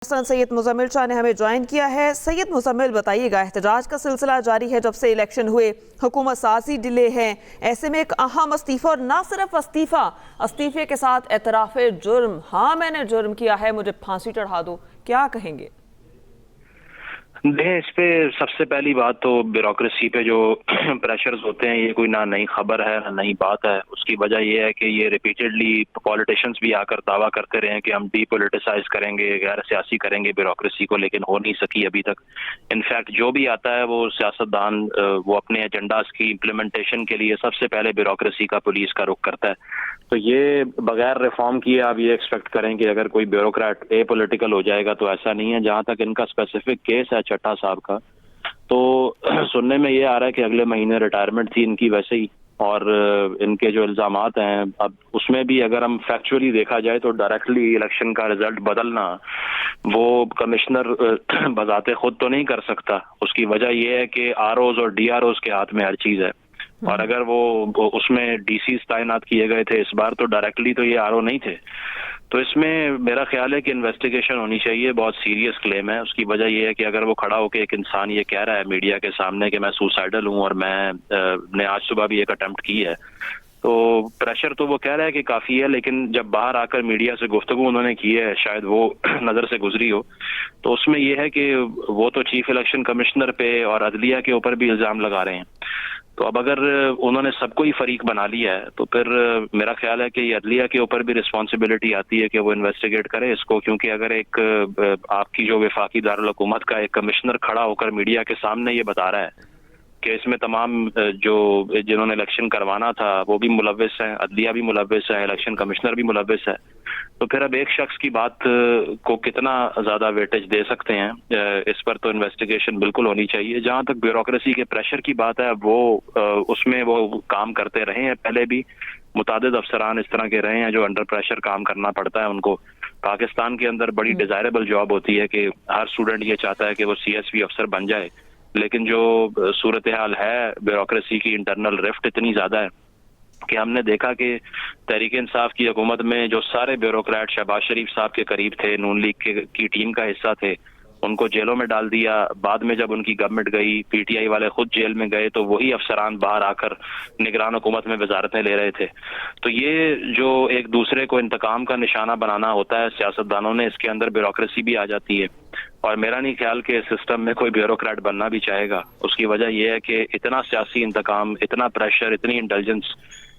سید مزمل شاہ نے ہمیں جوائن کیا ہے۔ سید مزمل بتائیے گا، احتجاج کا سلسلہ جاری ہے جب سے الیکشن ہوئے، حکومت سازی ڈیلے ہے، ایسے میں ایک اہم استعفی، اور نہ صرف استعفے کے ساتھ اعتراف جرم، ہاں میں نے جرم کیا ہے مجھے پھانسی چڑھا دو، کیا کہیں گے؟ دیکھیں، اس پہ سب سے پہلی بات تو بیوروکریسی پہ جو پریشرز ہوتے ہیں، یہ کوئی نہ نئی خبر ہے نہ نئی بات ہے۔ اس کی وجہ یہ ہے کہ یہ ریپیٹڈلی پولیٹیشنز بھی آ کر دعویٰ کرتے رہے ہیں کہ ہم ڈی پولیٹیسائز کریں گے، غیر سیاسی کریں گے بیوروکریسی کو، لیکن ہو نہیں سکی ابھی تک۔ انفیکٹ جو بھی آتا ہے وہ سیاستدان وہ اپنے ایجنڈاز کی امپلیمنٹیشن کے لیے سب سے پہلے بیوروکریسی کا، پولیس کا رخ کرتا ہے۔ تو یہ بغیر ریفارم کیے آپ یہ ایکسپیکٹ کریں کہ اگر کوئی بیوروکریٹ اے پولیٹیکل ہو جائے گا، تو ایسا نہیں ہے۔ جہاں تک ان کا اسپیسیفک کیس ہے چٹھا صاحب کا، تو سننے میں یہ آ رہا ہے کہ اگلے مہینے ریٹائرمنٹ تھی ان کی ویسے ہی، اور ان کے جو الزامات ہیں اب اس میں بھی اگر ہم فیکچولی دیکھا جائے تو ڈائریکٹلی الیکشن کا رزلٹ بدلنا وہ کمشنر بذات خود تو نہیں کر سکتا۔ اس کی وجہ یہ ہے کہ آر اوز اور ڈی آر اوز کے ہاتھ میں ہر چیز ہے، اور اگر وہ اس میں ڈی سیز تعینات کیے گئے تھے اس بار، تو ڈائریکٹلی تو یہ آر او نہیں تھے۔ تو اس میں میرا خیال ہے کہ انویسٹیگیشن ہونی چاہیے، بہت سیریس کلیم ہے۔ اس کی وجہ یہ ہے کہ اگر وہ کھڑا ہو کے ایک انسان یہ کہہ رہا ہے میڈیا کے سامنے کہ میں سوسائڈل ہوں، اور میں نے آج صبح بھی ایک اٹمپٹ کی ہے، تو پریشر تو وہ کہہ رہا ہے کہ کافی ہے، لیکن جب باہر آ کر میڈیا سے گفتگو انہوں نے کی ہے، شاید وہ نظر سے گزری ہو، تو اس میں یہ ہے کہ وہ تو چیف الیکشن کمشنر پہ اور عدلیہ کے اوپر بھی الزام لگا رہے ہیں۔ تو اب اگر انہوں نے سب کو ہی فریق بنا لیا ہے، تو پھر میرا خیال ہے کہ یہ عدلیہ کے اوپر بھی رسپانسبلٹی آتی ہے کہ وہ انویسٹیگیٹ کرے اس کو، کیونکہ اگر ایک آپ کی جو وفاقی دارالحکومت کا ایک کمشنر کھڑا ہو کر میڈیا کے سامنے یہ بتا رہا ہے کہ اس میں تمام جو جنہوں نے الیکشن کروانا تھا وہ بھی ملوث ہیں، عدلیہ بھی ملوث ہے، الیکشن کمشنر بھی ملوث ہے، تو پھر اب ایک شخص کی بات کو کتنا زیادہ ویٹیج دے سکتے ہیں؟ اس پر تو انویسٹیگیشن بالکل ہونی چاہیے۔ جہاں تک بیوروکریسی کے پریشر کی بات ہے، وہ اس میں وہ کام کرتے رہے ہیں، پہلے بھی متعدد افسران اس طرح کے رہے ہیں جو انڈر پریشر کام کرنا پڑتا ہے ان کو۔ پاکستان کے اندر بڑی ڈیزائربل جاب ہوتی ہے کہ ہر اسٹوڈنٹ یہ چاہتا ہے کہ وہ سی ایس وی افسر بن جائے، لیکن جو صورتحال ہے بیوروکریسی کی، انٹرنل رفٹ اتنی زیادہ ہے کہ ہم نے دیکھا کہ تحریک انصاف کی حکومت میں جو سارے بیوروکریٹ شہباز شریف صاحب کے قریب تھے، نون لیگ کی ٹیم کا حصہ تھے، ان کو جیلوں میں ڈال دیا۔ بعد میں جب ان کی گورنمنٹ گئی، پی ٹی آئی والے خود جیل میں گئے، تو وہی افسران باہر آ کر نگران حکومت میں وزارتیں لے رہے تھے۔ تو یہ جو ایک دوسرے کو انتقام کا نشانہ بنانا ہوتا ہے سیاستدانوں نے، اس کے اندر بیوروکریسی بھی آ جاتی ہے، اور میرا نہیں خیال کہ سسٹم میں کوئی بیوروکریٹ بننا بھی چاہے گا۔ اس کی وجہ یہ ہے کہ اتنا سیاسی انتقام، اتنا پریشر، اتنی انٹیلیجنس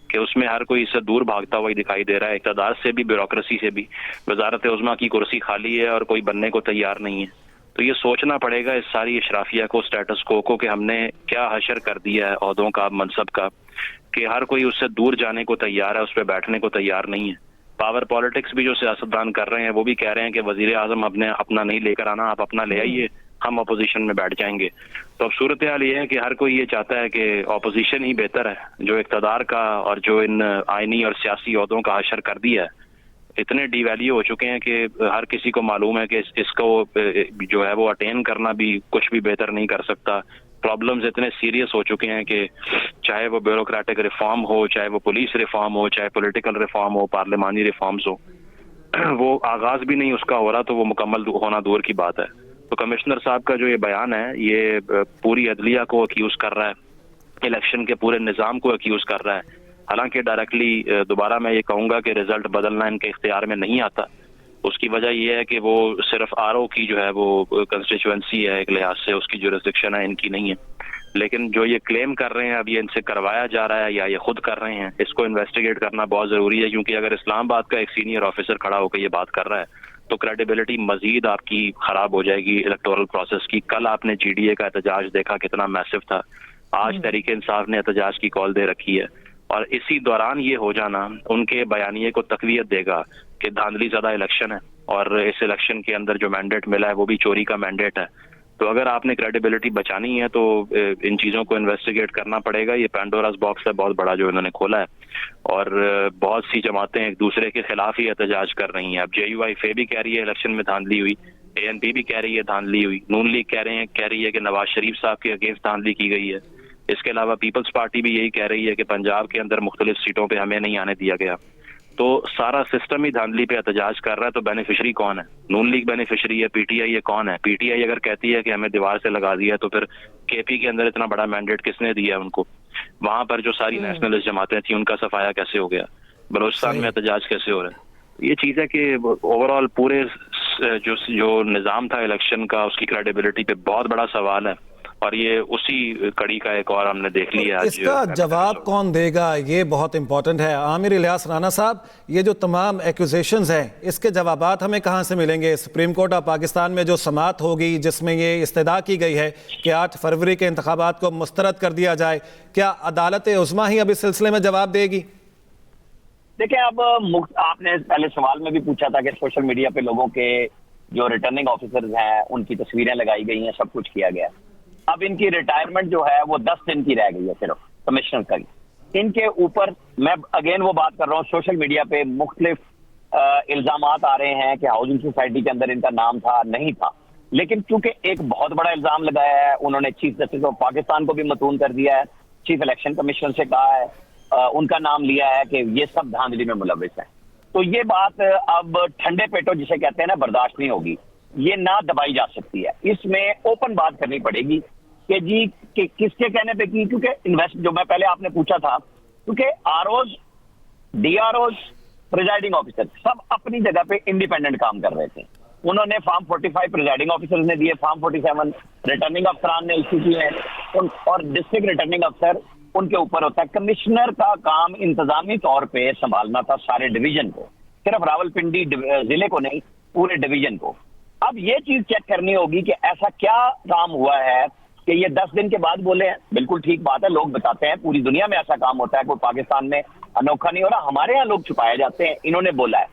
کہ اس میں ہر کوئی اس سے دور بھاگتا ہوا ہی دکھائی دے رہا ہے، اقتدار سے بھی بیوروکریسی سے بھی۔ وزارت عظمیٰ کی کرسی خالی ہے اور کوئی بننے کو تیار نہیں ہے۔ تو یہ سوچنا پڑے گا اس ساری اشرافیہ کو، اسٹیٹس کو کہ ہم نے کیا حشر کر دیا ہے عہدوں کا، منصب کا، کہ ہر کوئی اس سے دور جانے کو تیار ہے، اس پہ بیٹھنے کو تیار نہیں ہے۔ پاور پالیٹکس بھی جو سیاستدان کر رہے ہیں وہ بھی کہہ رہے ہیں کہ وزیر اعظم اپنا نہیں لے کر آنا، آپ اپنا لے آئیے، ہم اپوزیشن میں بیٹھ جائیں گے۔ تو اب صورتحال یہ ہے کہ ہر کوئی یہ چاہتا ہے کہ اپوزیشن ہی بہتر ہے، جو اقتدار کا اور جو ان آئینی اور سیاسی عہدوں کا حشر کر دیا ہے۔ اتنے ڈی ویلیو ہو چکے ہیں کہ ہر کسی کو معلوم ہے کہ اس کو جو ہے وہ اٹین کرنا بھی کچھ بھی بہتر نہیں کر سکتا۔ پرابلمز اتنے سیریس ہو چکے ہیں کہ چاہے وہ بیوروکریٹک ریفارم ہو، چاہے وہ پولیس ریفارم ہو، چاہے پولیٹیکل ریفارم ہو، پارلیمانی ریفارمز ہو، وہ آغاز بھی نہیں اس کا ہو رہا، تو وہ مکمل ہونا دور کی بات ہے۔ تو کمشنر صاحب کا جو یہ بیان ہے، یہ پوری عدلیہ کو اکیوز کر رہا ہے، الیکشن کے پورے نظام کو اکیوز کر رہا ہے۔ حالانکہ ڈائریکٹلی دوبارہ میں یہ کہوں گا کہ رزلٹ بدلنا ان کے اختیار میں نہیں آتا۔ اس کی وجہ یہ ہے کہ وہ صرف آر او کی جو ہے وہ کنسٹیچوئنسی ہے، ایک لحاظ سے اس کی جورسڈکشن ہے، ان کی نہیں ہے۔ لیکن جو یہ کلیم کر رہے ہیں اب یہ ان سے کروایا جا رہا ہے یا یہ خود کر رہے ہیں، اس کو انویسٹیگیٹ کرنا بہت ضروری ہے، کیونکہ اگر اسلام آباد کا ایک سینئر آفیسر کھڑا ہو کے یہ بات کر رہا ہے تو کریڈیبلٹی مزید آپ کی خراب ہو جائے گی الیکٹورل پروسیس کی۔ کل آپ نے جی ڈی اے کا احتجاج دیکھا کتنا میسو تھا، آج تحریک انصاف نے احتجاج کی کال دے رکھی ہے، اور اسی دوران یہ ہو جانا ان کے بیانیے کو تقویت دے گا کہ دھاندلی زدہ الیکشن ہے، اور اس الیکشن کے اندر جو مینڈیٹ ملا ہے وہ بھی چوری کا مینڈیٹ ہے۔ تو اگر آپ نے کریڈیبلٹی بچانی ہے تو ان چیزوں کو انویسٹیگیٹ کرنا پڑے گا۔ یہ پینڈوراز باکس ہے بہت بڑا جو انہوں نے کھولا ہے، اور بہت سی جماعتیں ایک دوسرے کے خلاف ہی احتجاج کر رہی ہیں۔ اب جے یو آئی فے بھی کہہ رہی ہے الیکشن میں دھاندلی ہوئی، اے این پی بھی کہہ رہی ہے دھاندلی ہوئی، نون لیگ کہہ رہی ہے کہ نواز شریف صاحب کے اگینسٹ دھاندلی کی گئی ہے۔ اس کے علاوہ پیپلز پارٹی بھی یہی کہہ رہی ہے کہ پنجاب کے اندر مختلف سیٹوں پہ ہمیں نہیں آنے دیا گیا۔ تو سارا سسٹم ہی دھاندلی پہ احتجاج کر رہا ہے. تو بینیفیشری کون ہے؟ نون لیگ بینیفیشری ہے؟ پی ٹی آئی یہ کون ہے؟ پی ٹی آئی اگر کہتی ہے کہ ہمیں دیوار سے لگا دیا تو پھر کے پی کے اندر اتنا بڑا مینڈیٹ کس نے دیا ہے ان کو؟ وہاں پر جو ساری نیشنلسٹ جماعتیں تھیں ان کا صفایا کیسے ہو گیا؟ بلوچستان میں احتجاج کیسے ہو رہا ہے؟ یہ چیز ہے کہ اوور آل پورے جو نظام تھا الیکشن کا اس کی کریڈیبلٹی پہ بہت بڑا سوال ہے. اور یہ اسی کڑی کا ایک اور ہم نے دیکھ لیا. اس کا جواب کون دے گا یہ بہت امپورٹنٹ ہے. عامر الیاس رانا صاحب، یہ جو تمام ایکوزیشنز ہیں اس کے جوابات ہمیں کہاں سے ملیں گے؟ سپریم کورٹ آف پاکستان میں جو سماعت ہوگی جس میں یہ استدعا کی گئی ہے کہ 8 فروری کے انتخابات کو مسترد کر دیا جائے، کیا عدالت عظمیٰ ہی اب اس سلسلے میں جواب دے گی؟ دیکھیں، اب آپ نے پہلے سوال میں بھی پوچھا تھا کہ سوشل میڈیا پہ لوگوں کے جو ریٹرننگ آفیسرز ہیں ان کی تصویریں لگائی گئی ہیں، سب کچھ کیا گیا. اب ان کی ریٹائرمنٹ جو ہے وہ 10 دن کی رہ گئی ہے صرف کمشنر کا. ان کے اوپر میں اگین وہ بات کر رہا ہوں، سوشل میڈیا پہ مختلف الزامات آ رہے ہیں کہ ہاؤسنگ سوسائٹی کے اندر ان کا نام تھا، نہیں تھا. لیکن چونکہ ایک بہت بڑا الزام لگایا ہے، انہوں نے چیف جسٹس آف پاکستان کو بھی متون کر دیا ہے، چیف الیکشن کمیشنر سے کہا ہے، ان کا نام لیا ہے کہ یہ سب دھاندلی میں ملوث ہیں. تو یہ بات اب ٹھنڈے پیٹوں جسے کہتے ہیں نا برداشت نہیں ہوگی، یہ نہ دبائی جا سکتی ہے. اس میں اوپن بات کرنی پڑے گی کہ جی کہ کس کے کہنے پہ کی، کیونکہ جو میں پہلے آپ نے پوچھا تھا، کیونکہ R Os, D R Os, presiding officer سب اپنی جگہ پہ انڈیپینڈنٹ کام کر رہے تھے. انہوں نے فارم 45 پریزائڈنگ آفیسر نے دیے، فارم 47 ریٹرننگ افسران نے ایشو کیے ہیں، اور ڈسٹرکٹ ریٹرننگ افسر ان کے اوپر ہوتا ہے. کمشنر کا کام انتظامی طور پہ سنبھالنا تھا سارے ڈویژن کو، صرف راولپنڈی ضلع کو نہیں، پورے ڈویژن کو. اب یہ چیز چیک کرنی ہوگی کہ ایسا کیا کام ہوا ہے کہ یہ 10 دن کے بعد بولے ہیں. بالکل ٹھیک بات ہے، لوگ بتاتے ہیں پوری دنیا میں ایسا کام ہوتا ہے، کوئی پاکستان میں انوکھا نہیں ہو رہا. ہمارے یہاں لوگ چھپائے جاتے ہیں، انہوں نے بولا ہے.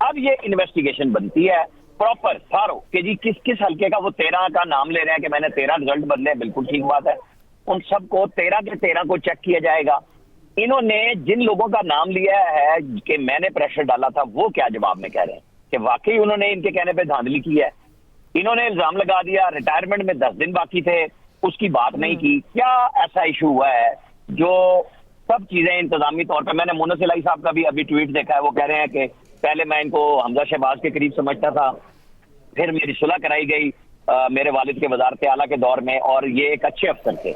اب یہ انویسٹیگیشن بنتی ہے پراپر سارو کہ جی کس کس حلقے کا، وہ 13 کا نام لے رہے ہیں کہ میں نے 13 رزلٹ بدلے. بالکل ٹھیک بات ہے، ان سب کو 13 کے 13 کو چیک کیا جائے گا. انہوں نے جن لوگوں کا نام لیا ہے کہ میں نے پریشر ڈالا تھا، وہ کیا جواب میں کہہ رہے ہیں کہ واقعی انہوں نے ان کے کہنے پہ دھاندلی کی ہے. انہوں نے الزام لگا دیا ریٹائرمنٹ میں 10 دن باقی تھے، اس کی بات نہیں کی. کیا ایسا ایشو ہوا ہے جو سب چیزیں انتظامی طور پہ؟ میں نے مونس الہی صاحب کا بھی ابھی ٹویٹ دیکھا ہے، وہ کہہ رہے ہیں کہ پہلے میں ان کو حمزہ شہباز کے قریب سمجھتا تھا، پھر میری صلح کرائی گئی میرے والد کے وزارت اعلیٰ کے دور میں، اور یہ ایک اچھے افسر تھے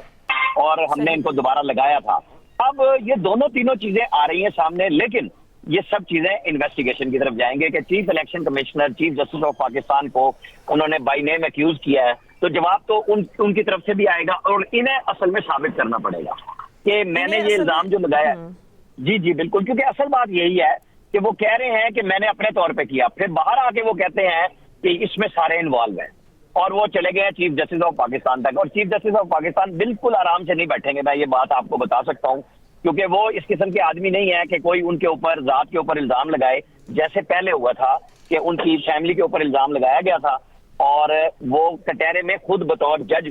اور ہم نے ان کو دوبارہ لگایا تھا. اب یہ دونوں تینوں چیزیں آ رہی ہیں سامنے، لیکن یہ سب چیزیں انویسٹیگیشن کی طرف جائیں گے کہ chief election commissioner, chief justice of Pakistan کو انہوں نے بائی نیم ایکیوز کیا ہے، تو جواب تو ان کی طرف سے بھی آئے گا، اور انہیں اصل میں ثابت کرنا پڑے گا کہ میں نے یہ الزام جو لگایا ہے. جی بالکل، کیونکہ اصل بات یہی ہے کہ وہ کہہ رہے ہیں کہ میں نے اپنے طور پہ کیا، پھر باہر آ کے وہ کہتے ہیں کہ اس میں سارے انوالو ہیں، اور وہ چلے گئے ہیں چیف جسٹس آف پاکستان تک. اور چیف جسٹس آف پاکستان بالکل آرام سے نہیں بیٹھیں گے، میں یہ بات آپ کو بتا سکتا ہوں، کیونکہ وہ اس قسم کے آدمی نہیں ہے کہ کوئی ان کے اوپر ذات کے اوپر الزام لگائے، جیسے پہلے ہوا تھا کہ ان کی فیملی کے اوپر الزام لگایا گیا تھا اور وہ کٹہرے میں خود بطور جج